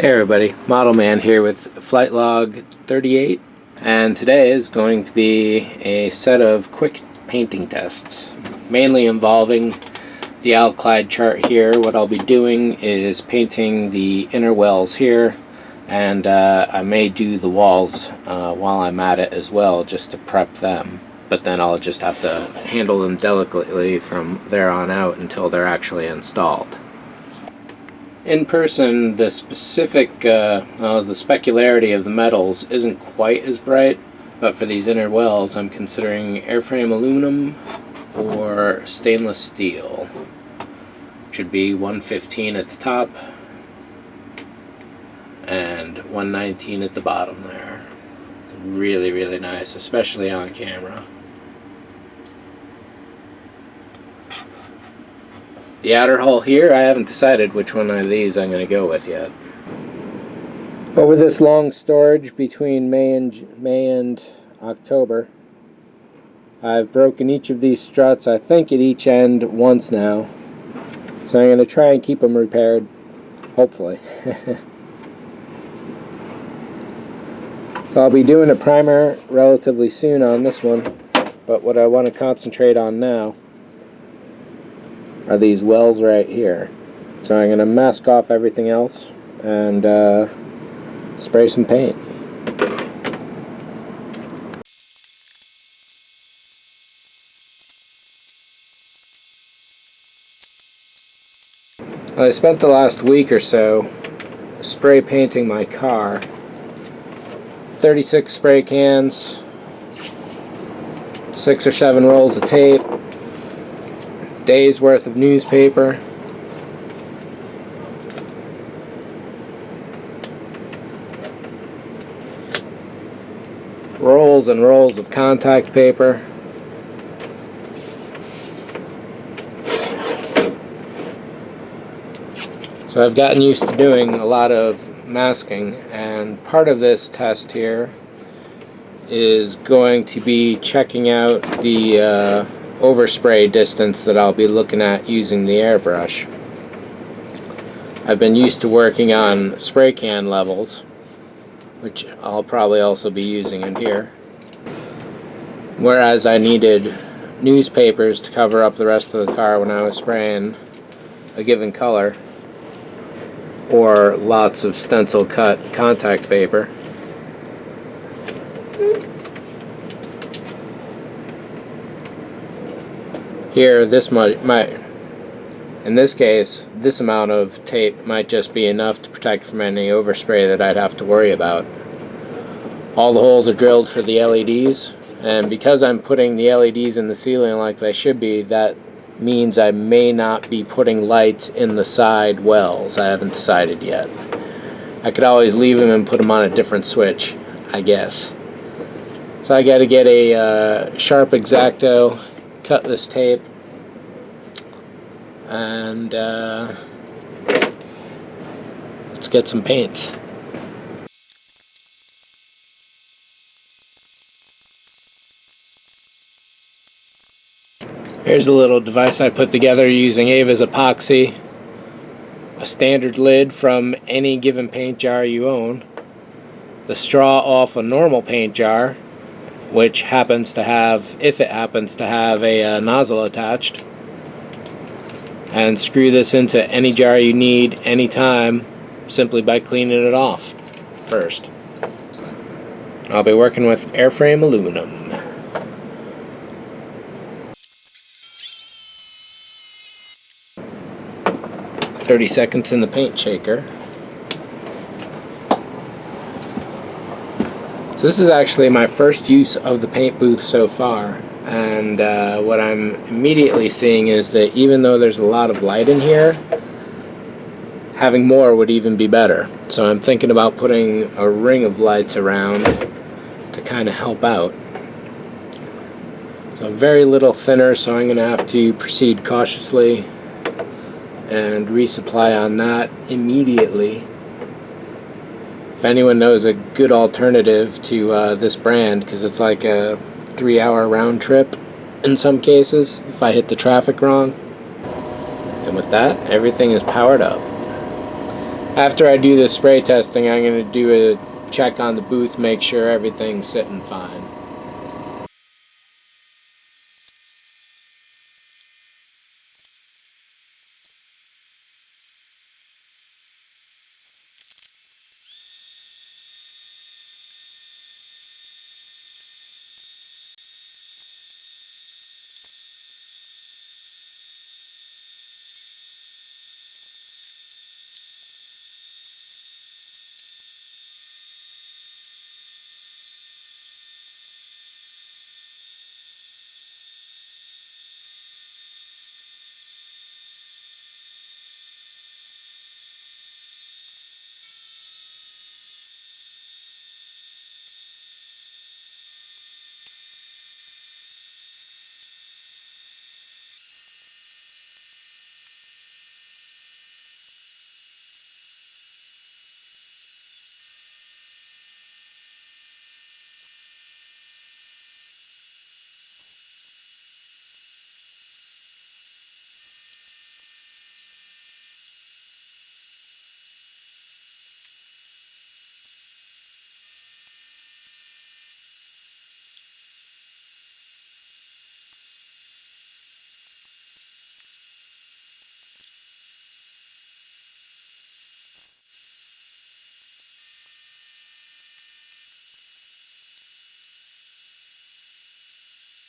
Hey everybody, ModelMan here with FlightLog 38, and today is going to be a set of quick painting tests, mainly involving the Alclad chart here. What I'll be doing is painting the inner wells here, and I may do the walls while I'm at it as well, just to prep them, but then I'll just have to handle them delicately from there on out until they're actually installed. In person, the specific, the specularity of the metals isn't quite as bright, but for these inner wells I'm considering airframe aluminum or stainless steel. Should be 115 at the top and 119 at the bottom there. Really, really nice, especially on camera. The outer hull here, I haven't decided which one of these I'm going to go with yet. Over this long storage between May and October, I've broken each of these struts, I think at each end once now. So I'm going to try and keep them repaired, hopefully. So I'll be doing a primer relatively soon on this one, but what I want to concentrate on now are these wells right here. So I'm going to mask off everything else and spray some paint. I spent the last week or so spray painting my car. 36 spray cans, 6 or 7 rolls of tape, days worth of newspaper, rolls and rolls of contact paper, so I've gotten used to doing a lot of masking, and part of this test here is going to be checking out the overspray distance that I'll be looking at using the airbrush. I've been used to working on spray can levels, which I'll probably also be using in here, whereas I needed newspapers to cover up the rest of the car when I was spraying a given color, or lots of stencil cut contact paper. Here, in this case, this amount of tape might just be enough to protect from any overspray that I'd have to worry about. All the holes are drilled for the LEDs, and because I'm putting the LEDs in the ceiling like they should be, that means I may not be putting lights in the side wells. I haven't decided yet. I could always leave them and put them on a different switch, I guess. So I gotta get a sharp X-Acto, cut this tape, and let's get some paints. Here's a little device I put together using Ava's epoxy, a standard lid from any given paint jar you own, the straw off a normal paint jar, which happens to have, if it happens to have a nozzle attached, and screw this into any jar you need anytime simply by cleaning it off first. I'll be working with airframe aluminum. "30 seconds in the paint shaker." So this is actually my first use of the paint booth so far, and what I'm immediately seeing is that even though there's a lot of light in here, having more would even be better. So I'm thinking about putting a ring of lights around to kind of help out. So very little thinner, so I'm going to have to proceed cautiously and resupply on that immediately. If anyone knows a good alternative to this brand, because it's like a 3-hour round trip in some cases if I hit the traffic wrong. And with that, everything is powered up. After I do the spray testing, I'm going to do a check on the booth, make sure everything's sitting fine.